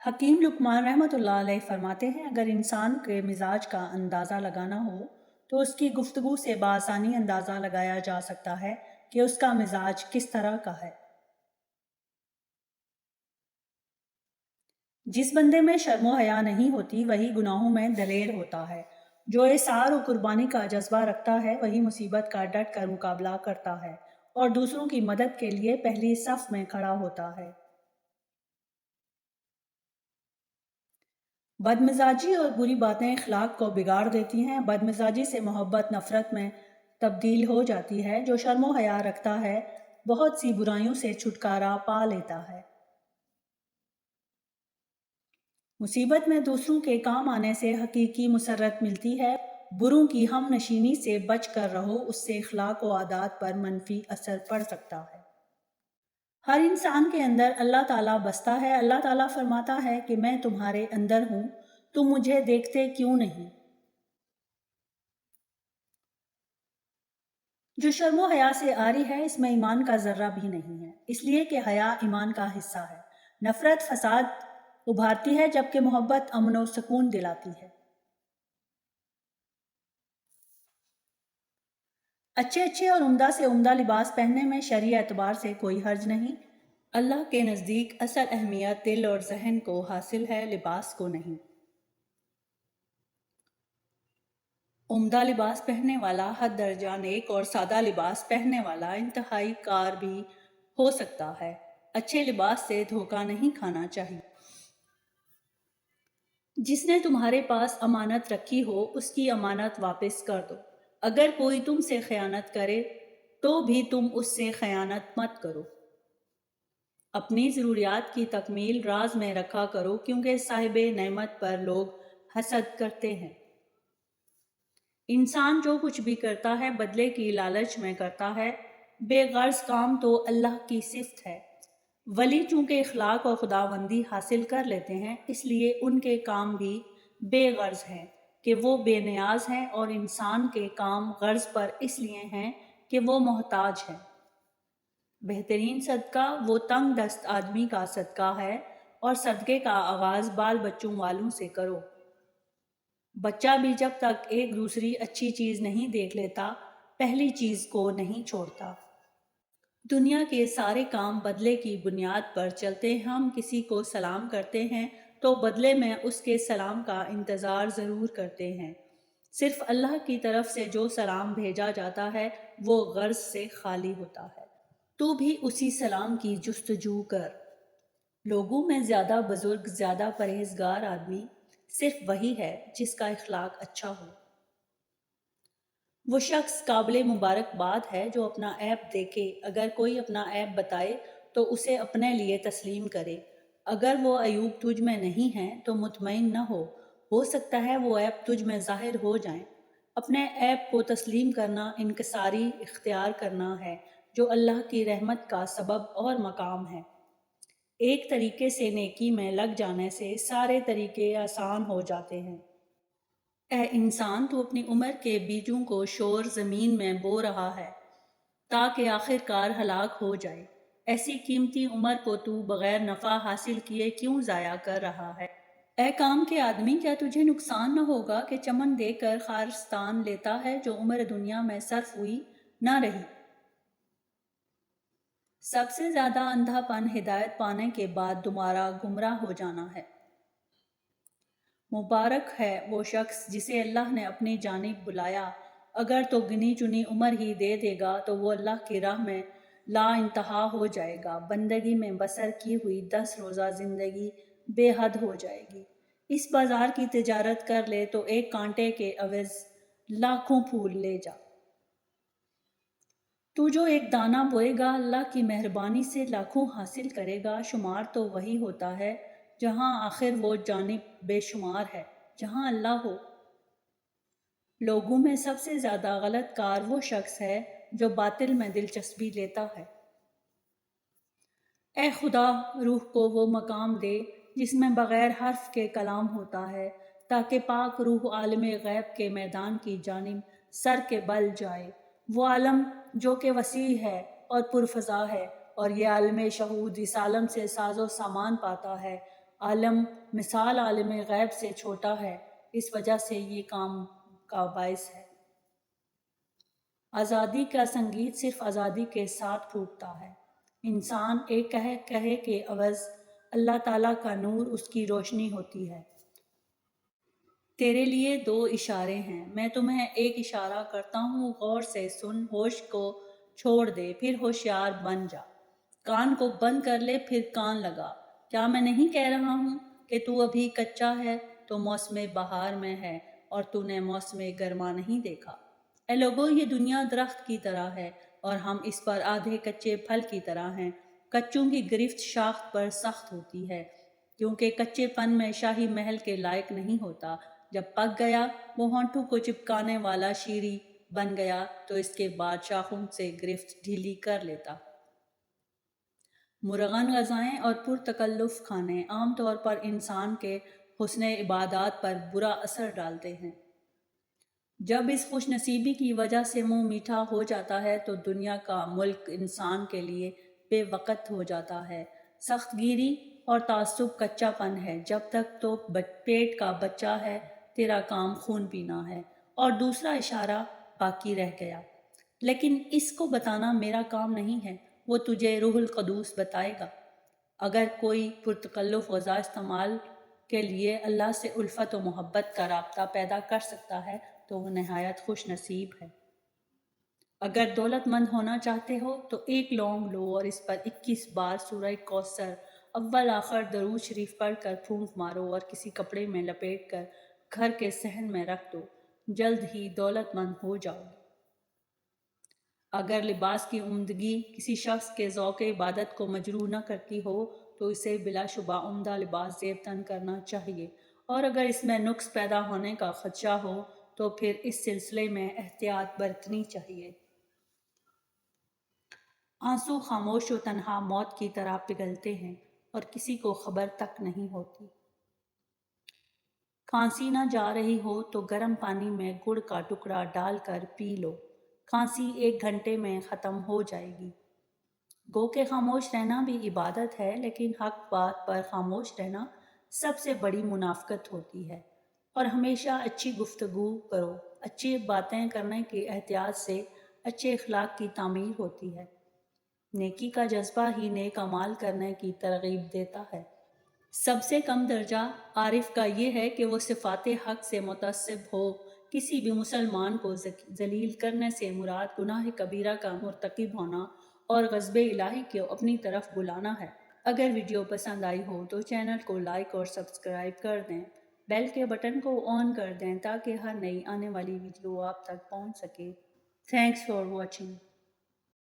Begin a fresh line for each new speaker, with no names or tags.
حکیم لقمان رحمۃ اللہ علیہ فرماتے ہیں اگر انسان کے مزاج کا اندازہ لگانا ہو تو اس کی گفتگو سے بآسانی اندازہ لگایا جا سکتا ہے کہ اس کا مزاج کس طرح کا ہے۔ جس بندے میں شرم و حیا نہیں ہوتی وہی گناہوں میں دلیر ہوتا ہے۔ جو احسار و قربانی کا جذبہ رکھتا ہے وہی مصیبت کا ڈٹ کر مقابلہ کرتا ہے اور دوسروں کی مدد کے لیے پہلی صف میں کھڑا ہوتا ہے۔ بدمزاجی اور بری باتیں اخلاق کو بگاڑ دیتی ہیں۔ بدمزاجی سے محبت نفرت میں تبدیل ہو جاتی ہے۔ جو شرم و حیا رکھتا ہے بہت سی برائیوں سے چھٹکارا پا لیتا ہے۔ مصیبت میں دوسروں کے کام آنے سے حقیقی مسرت ملتی ہے۔ بروں کی ہم نشینی سے بچ کر رہو، اس سے اخلاق و عادات پر منفی اثر پڑ سکتا ہے۔ ہر انسان کے اندر اللہ تعالیٰ بستا ہے۔ اللہ تعالیٰ فرماتا ہے کہ میں تمہارے اندر ہوں، تم مجھے دیکھتے کیوں نہیں؟ جو شرم و حیا سے عاری ہے اس میں ایمان کا ذرہ بھی نہیں ہے، اس لیے کہ حیا ایمان کا حصہ ہے۔ نفرت فساد ابھارتی ہے جبکہ محبت امن و سکون دلاتی ہے۔ اچھے اور عمدہ سے عمدہ لباس پہننے میں شرعی اعتبار سے کوئی حرج نہیں۔ اللہ کے نزدیک اصل اہمیت دل اور ذہن کو حاصل ہے، لباس کو نہیں۔ عمدہ لباس پہننے والا حد درجہ نیک اور سادہ لباس پہننے والا انتہائی کار بھی ہو سکتا ہے۔ اچھے لباس سے دھوکہ نہیں کھانا چاہیے۔ جس نے تمہارے پاس امانت رکھی ہو اس کی امانت واپس کر دو۔ اگر کوئی تم سے خیانت کرے تو بھی تم اس سے خیانت مت کرو۔ اپنی ضروریات کی تکمیل راز میں رکھا کرو کیونکہ صاحب نعمت پر لوگ حسد کرتے ہیں۔ انسان جو کچھ بھی کرتا ہے بدلے کی لالچ میں کرتا ہے۔ بے غرض کام تو اللہ کی صفت ہے۔ ولی چونکہ اخلاق اور خداوندی حاصل کر لیتے ہیں اس لیے ان کے کام بھی بے غرض ہیں کہ وہ بے نیاز ہیں، اور انسان کے کام غرض پر اس لیے ہیں کہ وہ محتاج ہے۔ بہترین صدقہ وہ تنگ دست آدمی کا صدقہ ہے، اور صدقے کا آغاز بال بچوں والوں سے کرو۔ بچہ بھی جب تک ایک دوسری اچھی چیز نہیں دیکھ لیتا پہلی چیز کو نہیں چھوڑتا۔ دنیا کے سارے کام بدلے کی بنیاد پر چلتے ہیں۔ ہم کسی کو سلام کرتے ہیں تو بدلے میں اس کے سلام کا انتظار ضرور کرتے ہیں۔ صرف اللہ کی طرف سے جو سلام بھیجا جاتا ہے وہ غرض سے خالی ہوتا ہے۔ تو بھی اسی سلام کی جستجو کر۔ لوگوں میں زیادہ بزرگ، زیادہ پرہیزگار آدمی صرف وہی ہے جس کا اخلاق اچھا ہو۔ وہ شخص قابل مبارکباد ہے جو اپنا عیب دیکھے۔ اگر کوئی اپنا عیب بتائے تو اسے اپنے لیے تسلیم کرے۔ اگر وہ عیوب تجھ میں نہیں ہیں تو مطمئن نہ ہو سکتا ہے وہ عیب تجھ میں ظاہر ہو جائیں۔ اپنے عیب کو تسلیم کرنا انکساری اختیار کرنا ہے جو اللہ کی رحمت کا سبب اور مقام ہے۔ ایک طریقے سے نیکی میں لگ جانے سے سارے طریقے آسان ہو جاتے ہیں۔ اے انسان، تو اپنی عمر کے بیجوں کو شور زمین میں بو رہا ہے تاکہ آخر کار ہلاک ہو جائے۔ ایسی قیمتی عمر کو تو بغیر نفع حاصل کیے کیوں ضائع کر رہا ہے؟ اے کام کے آدمی، کیا تجھے نقصان نہ ہوگا کہ چمن دے کر خارستان لیتا ہے جو عمر دنیا میں صرف ہوئی نہ رہی؟ سب سے زیادہ اندھا پن ہدایت پانے کے بعد دوبارہ گمراہ ہو جانا ہے۔ مبارک ہے وہ شخص جسے اللہ نے اپنی جانب بلایا۔ اگر تو گنی چنی عمر ہی دے دے گا تو وہ اللہ کی راہ میں لا انتہا ہو جائے گا۔ بندگی میں بسر کی ہوئی 10 روزہ زندگی بے حد ہو جائے گی۔ اس بازار کی تجارت کر لے تو ایک کانٹے کے عوض لاکھوں پھول لے جا۔ تو جو ایک دانہ بوئے گا اللہ کی مہربانی سے لاکھوں حاصل کرے گا۔ شمار تو وہی ہوتا ہے جہاں آخر وہ جانب بے شمار ہے جہاں اللہ ہو۔ لوگوں میں سب سے زیادہ غلط کار وہ شخص ہے جو باطل میں دلچسپی لیتا ہے۔ اے خدا، روح کو وہ مقام دے جس میں بغیر حرف کے کلام ہوتا ہے تاکہ پاک روح عالم غیب کے میدان کی جانب سر کے بل جائے۔ وہ عالم جو کہ وسیع ہے اور پرفضا ہے، اور یہ عالم شہود اس عالم سے ساز و سامان پاتا ہے عالم مثال عالم غیب سے چھوٹا ہے، اس وجہ سے یہ کام کا باعث ہے۔ آزادی کا سنگیت صرف آزادی کے ساتھ پھوٹتا ہے۔ انسان ایک کہے کے عوض اللہ تعالیٰ کا نور اس کی روشنی ہوتی ہے۔ تیرے لیے 2 اشارے ہیں، میں تمہیں ایک اشارہ کرتا ہوں، غور سے سن، ہوش کو چھوڑ دے، پھر ہوشیار بن جا۔ کان کو بند کر لے، پھر کان لگا۔ کیا میں نہیں کہہ رہا ہوں کہ تو ابھی کچا ہے، تو موسم بہار میں ہے اور تو نے موسم گرما نہیں دیکھا۔ اے لوگو، یہ دنیا درخت کی طرح ہے اور ہم اس پر آدھے کچے پھل کی طرح ہیں۔ کچوں کی گرفت شاخت پر سخت ہوتی ہے، کیونکہ کچے پن میں شاہی محل کے لائق نہیں ہوتا۔ جب پک گیا، وہ ہونٹوں کو چپکانے والا شیری بن گیا تو اس کے بعد شاخوں سے گرفت ڈھیلی کر لیتا۔ مرغن غذائیں اور پرتکلف کھانے عام طور پر انسان کے حسن عبادات پر برا اثر ڈالتے ہیں۔ جب اس خوش نصیبی کی وجہ سے منہ میٹھا ہو جاتا ہے تو دنیا کا ملک انسان کے لیے بے وقت ہو جاتا ہے۔ سخت گیری اور تعصب کچا پن ہے۔ جب تک تو پیٹ کا بچہ ہے، تیرا کام خون پینا ہے، اور دوسرا اشارہ باقی رہ گیا۔ لیکن اس کو بتانا میرا کام نہیں ہے، وہ تجھے روح القدس بتائے گا۔ اگر کوئی پرتکلف غذا استعمال کے لیے اللہ سے الفت و محبت کا رابطہ پیدا کر سکتا ہے تو وہ نہایت خوش نصیب ہے۔ اگر دولت مند ہونا چاہتے ہو تو 1 لونگ لو اور اس پر 21 بار سورہ کوثر اول آخر درود شریف پڑھ کر پھونک مارو اور کسی کپڑے میں لپیٹ کر گھر کے صحن میں رکھ دو، جلد ہی دولت مند ہو جاؤ گے۔ اگر لباس کی عمدگی کسی شخص کے ذوق عبادت کو مجروح نہ کرتی ہو تو اسے بلا شبہ عمدہ لباس زیب تن کرنا چاہیے، اور اگر اس میں نقص پیدا ہونے کا خدشہ ہو تو پھر اس سلسلے میں احتیاط برتنی چاہیے۔ آنسو خاموش و تنہا موت کی طرح پگھلتے ہیں اور کسی کو خبر تک نہیں ہوتی۔ کھانسی نہ جا رہی ہو تو گرم پانی میں گڑ کا ٹکڑا ڈال کر پی لو، کھانسی 1 گھنٹے میں ختم ہو جائے گی۔ گو کہ خاموش رہنا بھی عبادت ہے، لیکن حق بات پر خاموش رہنا سب سے بڑی منافقت ہوتی ہے۔ اور ہمیشہ اچھی گفتگو کرو، اچھی باتیں کرنے کے احتیاط سے اچھے اخلاق کی تعمیر ہوتی ہے۔ نیکی کا جذبہ ہی نیک اعمال کرنے کی ترغیب دیتا ہے۔ سب سے کم درجہ عارف کا یہ ہے کہ وہ صفات حق سے متصف ہو۔ کسی بھی مسلمان کو ذلیل کرنے سے مراد گناہ کبیرہ کا مرتکب ہونا اور غضب الہی کو اپنی طرف بلانا ہے۔ اگر ویڈیو پسند آئی ہو تو چینل کو لائک اور سبسکرائب کر دیں، بیل کے بٹن کو آن کر دیں تاکہ ہر نئی آنے والی ویڈیو آپ تک پہنچ سکے۔ Thanks for watching.